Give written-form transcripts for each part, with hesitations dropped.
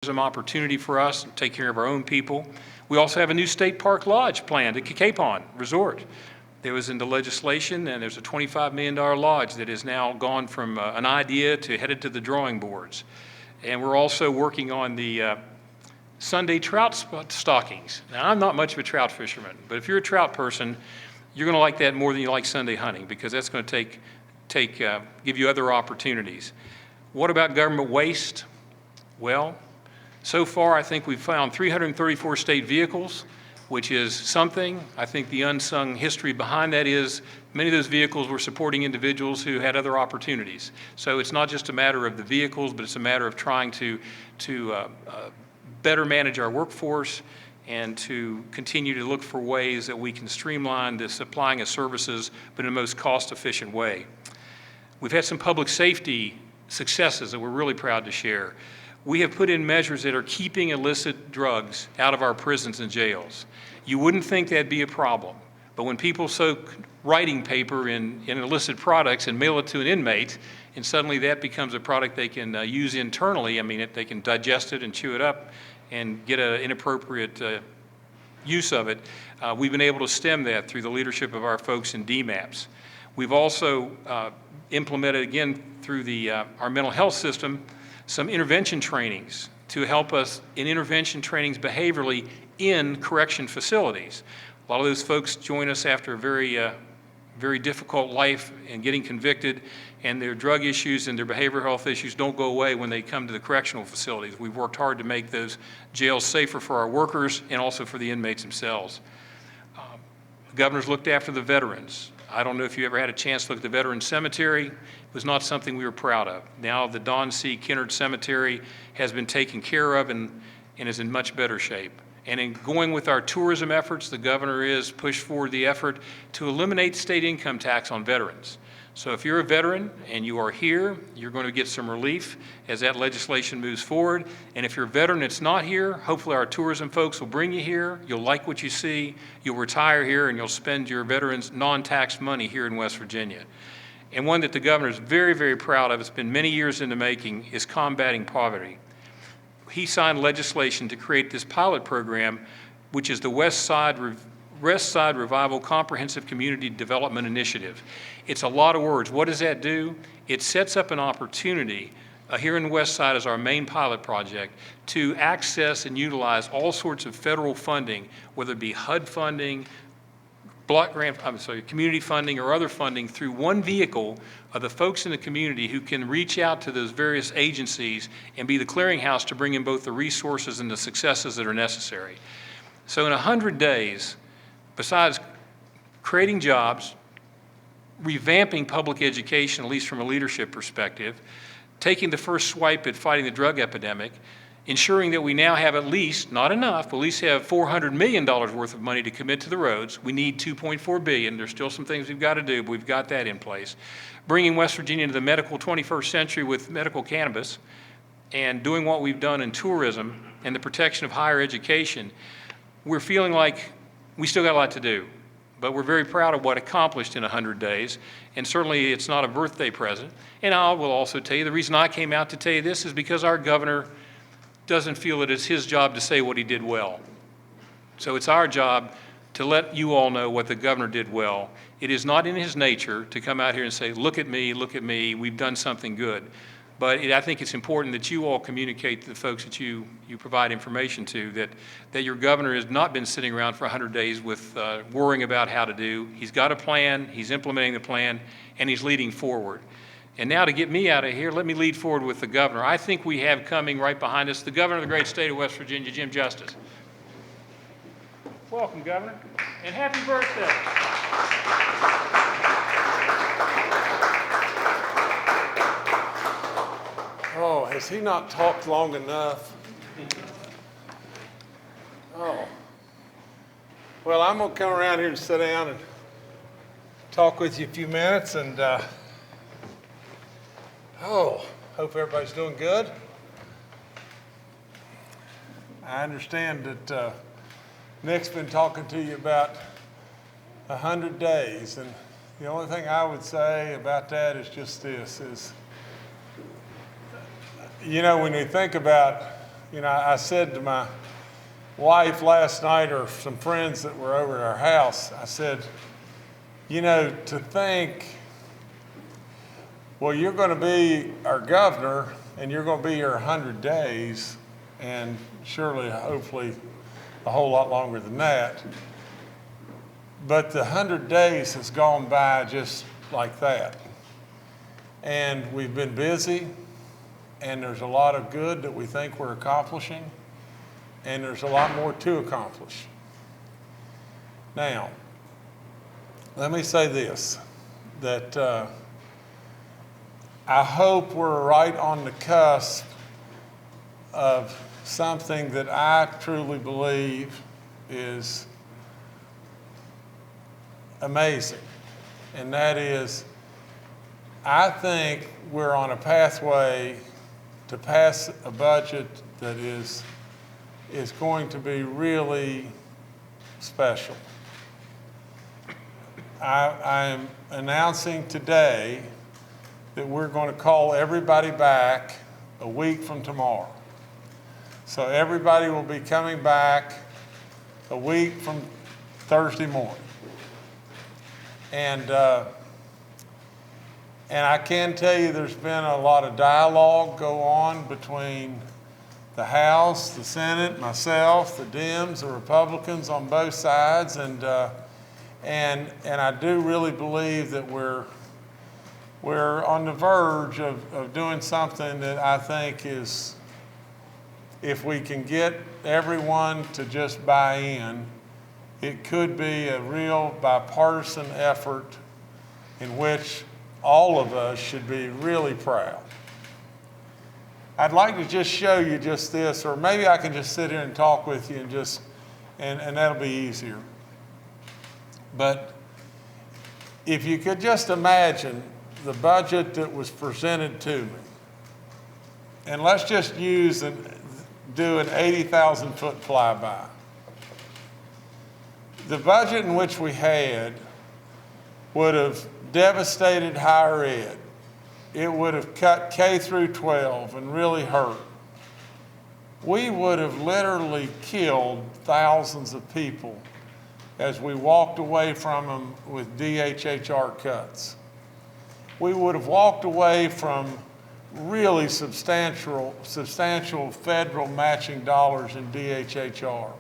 Some opportunity for us to take care of our own people. We also have a new state park lodge planned at Capon Resort. There was in the legislation, and there's a $25 million lodge that has now gone from an idea to headed to the drawing boards. And we're also working on the Sunday trout stockings. Now, I'm not much of a trout fisherman, but if you're a trout person, you're going to like that more than you like Sunday hunting, because that's going to give you other opportunities. What about government waste? Well, so far, I think we've found 334 state vehicles, which is something. I think the unsung history behind that is many of those vehicles were supporting individuals who had other opportunities. So it's not just a matter of the vehicles, but it's a matter of trying to better manage our workforce and to continue to look for ways that we can streamline the supplying of services, but in the most cost-efficient way. We've had some public safety successes that we're really proud to share. We have put in measures that are keeping illicit drugs out of our prisons and jails. You wouldn't think that'd be a problem, but when people soak writing paper in illicit products and mail it to an inmate, and suddenly that becomes a product they can use internally, they can digest it and chew it up and get an inappropriate use of it, we've been able to stem that through the leadership of our folks in DMAPS. We've also implemented, again, through our mental health system, some intervention trainings to help us in intervention trainings behaviorally in correction facilities. A lot of those folks join us after a very difficult life and getting convicted, and their drug issues and their behavioral health issues don't go away when they come to the correctional facilities. We've worked hard to make those jails safer for our workers and also for the inmates themselves. The governor's looked after the veterans. I don't know if you ever had a chance to look at the Veterans Cemetery. It was not something we were proud of. Now the Don C. Kennard Cemetery has been taken care of and is in much better shape. And in going with our tourism efforts, the governor is pushed forward the effort to eliminate state income tax on veterans. So if you're a veteran and you are here, you're going to get some relief as that legislation moves forward. And if you're a veteran that's not here, hopefully our tourism folks will bring you here. You'll like what you see. You'll retire here and you'll spend your veterans' non-tax money here in West Virginia. And one that the governor is very, very proud of, it's been many years in the making, is combating poverty. He signed legislation to create this pilot program, which is the West Side Revival Comprehensive Community Development Initiative. It's a lot of words. What does that do? It sets up an opportunity here in the West Side as our main pilot project to access and utilize all sorts of federal funding, whether it be HUD funding, block grant, community funding or other funding through one vehicle of the folks in the community who can reach out to those various agencies and be the clearinghouse to bring in both the resources and the successes that are necessary. So in 100 days, besides creating jobs, revamping public education, at least from a leadership perspective, taking the first swipe at fighting the drug epidemic, ensuring that we now have at least, not enough, but at least have $400 million worth of money to commit to the roads. We need $2.4 billion. There's still some things we've got to do, but we've got that in place. Bringing West Virginia to the medical 21st century with medical cannabis and doing what we've done in tourism and the protection of higher education, we're feeling like we still got a lot to do. But we're very proud of what accomplished in 100 days, and certainly it's not a birthday present. And I will also tell you, the reason I came out to tell you this is because our governor doesn't feel that it's his job to say what he did well. So it's our job to let you all know what the governor did well. It is not in his nature to come out here and say, look at me, we've done something good. But I think it's important that you all communicate to the folks that you provide information to that your governor has not been sitting around for 100 days with worrying about how to do. He's got a plan, he's implementing the plan, and he's leading forward. And now to get me out of here, let me lead forward with the governor. I think we have coming right behind us the governor of the great state of West Virginia, Jim Justice. Welcome, Governor, and happy birthday. Oh, has he not talked long enough? Oh. Well, I'm going to come around here and sit down and talk with you a few minutes. And, hope everybody's doing good. I understand that Nick's been talking to you about 100 days. And the only thing I would say about that is just this, is, you know, when you think about You know, I said to my wife last night, or some friends that were over at our house, I said, you know, to think, well, you're going to be our governor and you're going to be here 100 days, and surely, hopefully, a whole lot longer than that. But the 100 days has gone by just like that. And we've been busy, and there's a lot of good that we think we're accomplishing, and there's a lot more to accomplish. Now, let me say this, that I hope we're right on the cusp of something that I truly believe is amazing. And that is, I think we're on a pathway to pass a budget that is going to be really special. I'm announcing today that we're going to call everybody back a week from tomorrow. So everybody will be coming back a week from Thursday morning. And I can tell you there's been a lot of dialogue go on between the House, the Senate, myself, the Dems, the Republicans on both sides, and I do really believe that we're on the verge of doing something that I think is, if we can get everyone to just buy in, it could be a real bipartisan effort in which all of us should be really proud. I'd like to just show you just this, or maybe I can just sit here and talk with you and that'll be easier. But if you could just imagine the budget that was presented to me, and let's just do an 80,000 foot flyby. The budget in which we had would have devastated higher ed. It would have cut K through 12 and really hurt. We would have literally killed thousands of people as we walked away from them with DHHR cuts. We would have walked away from really substantial federal matching dollars in DHHR.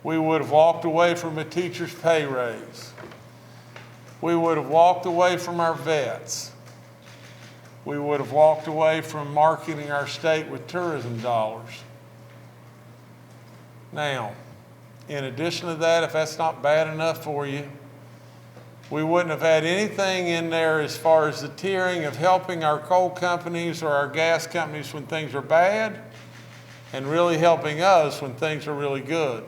We would have walked away from a teacher's pay raise. We would have walked away from our vets. We would have walked away from marketing our state with tourism dollars. Now, in addition to that, if that's not bad enough for you, we wouldn't have had anything in there as far as the tiering of helping our coal companies or our gas companies when things are bad, and really helping us when things are really good.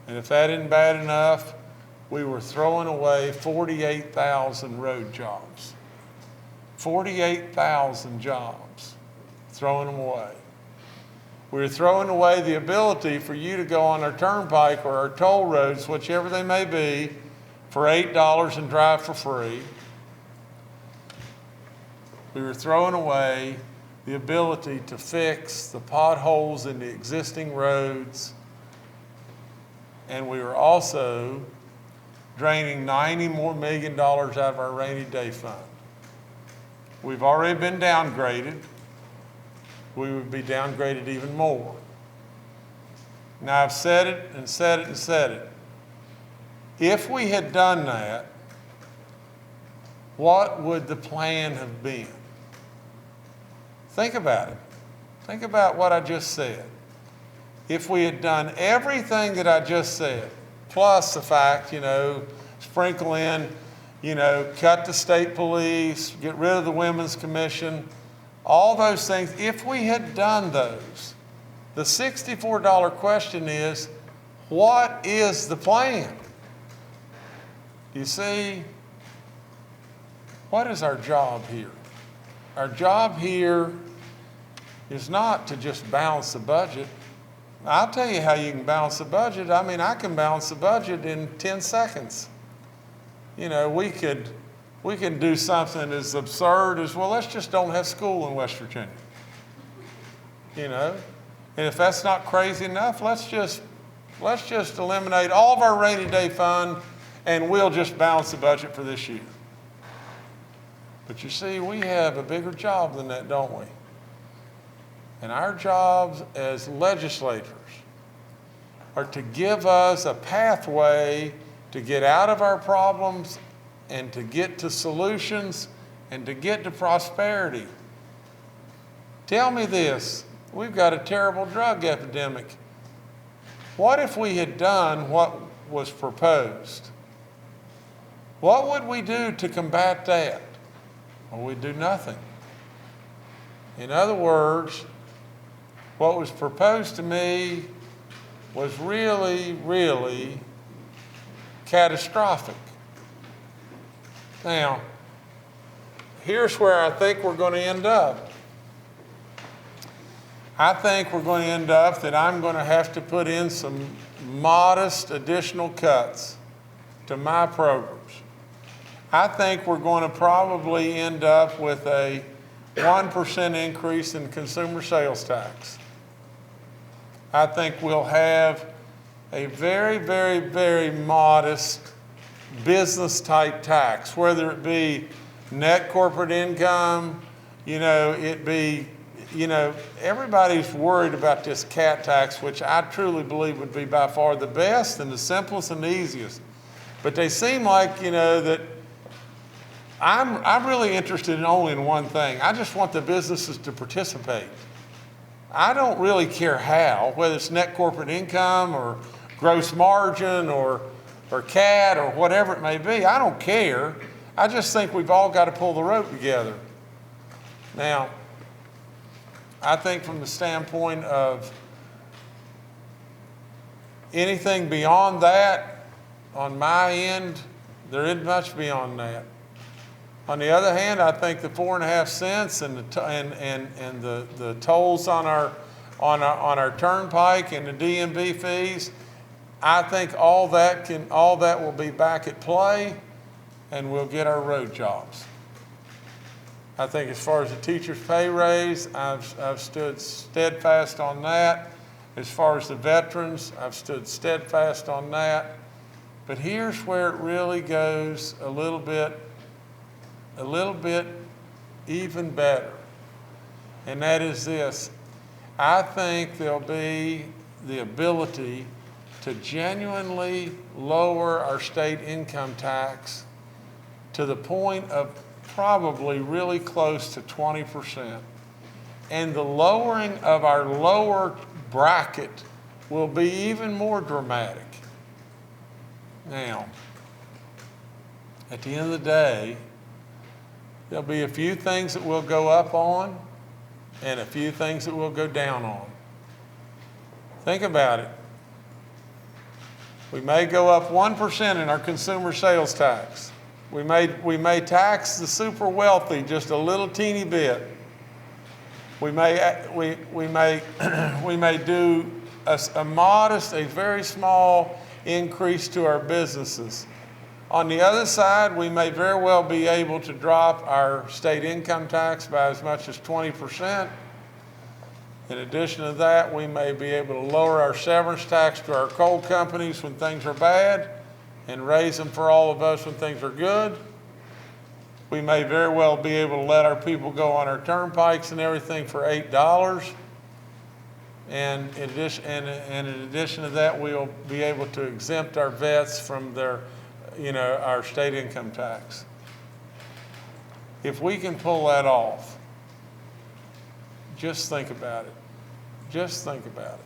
And if that isn't bad enough, we were throwing away 48,000 road jobs. 48,000 jobs, throwing them away. We were throwing away the ability for you to go on our turnpike or our toll roads, whichever they may be, for $8 and drive for free. We were throwing away the ability to fix the potholes in the existing roads. And we were also draining $90 million more out of our rainy day fund. We've already been downgraded. We would be downgraded even more. Now, I've said it and said it and said it. If we had done that, what would the plan have been? Think about it. Think about what I just said. If we had done everything that I just said, plus the fact, sprinkle in, cut the state police, get rid of the Women's Commission, all those things, if we had done those, the $64 question is, what is the plan? You see, what is our job here? Our job here is not to just balance the budget. I'll tell you how you can balance the budget. I can balance the budget in 10 seconds. We can do something as absurd as, well, let's just don't have school in West Virginia. you know? And if that's not crazy enough, let's just eliminate all of our rainy day fund and we'll just balance the budget for this year. But you see, we have a bigger job than that, don't we? And our jobs as legislators are to give us a pathway to get out of our problems and to get to solutions and to get to prosperity. Tell me this, we've got a terrible drug epidemic. What if we had done what was proposed? What would we do to combat that? Well, we'd do nothing. In other words, what was proposed to me was really, really catastrophic. Now, here's where I think we're going to end up. I think we're going to end up that I'm going to have to put in some modest additional cuts to my programs. I think we're going to probably end up with a 1% increase in consumer sales tax. I think we'll have a very, very, very modest business type tax, whether it be net corporate income, everybody's worried about this CAT tax, which I truly believe would be by far the best and the simplest and the easiest. But they seem like, that I'm really interested in only in one thing. I just want the businesses to participate. I don't really care how, whether it's net corporate income or gross margin or CAT or whatever it may be. I don't care. I just think we've all got to pull the rope together. Now, I think from the standpoint of anything beyond that, on my end, there isn't much beyond that. On the other hand, I think the 4.5 cents and the tolls on our turnpike and the DMV fees, I think all that will be back at play, and we'll get our road jobs. I think as far as the teacher's pay raise, I've stood steadfast on that. As far as the veterans, I've stood steadfast on that. But here's where it really goes a little bit even better. And that is this. I think there'll be the ability to genuinely lower our state income tax to the point of probably really close to 20%. And the lowering of our lower bracket will be even more dramatic. Now, at the end of the day, there'll be a few things that we'll go up on and a few things that we'll go down on. Think about it. We may go up 1% in our consumer sales tax. We may tax the super wealthy just a little teeny bit. We may do a modest, a very small increase to our businesses. On the other side, we may very well be able to drop our state income tax by as much as 20%. In addition to that, we may be able to lower our severance tax to our coal companies when things are bad and raise them for all of us when things are good. We may very well be able to let our people go on our turnpikes and everything for $8. And in addition to that, we'll be able to exempt our vets from our state income tax. If we can pull that off, just think about it. Just think about it.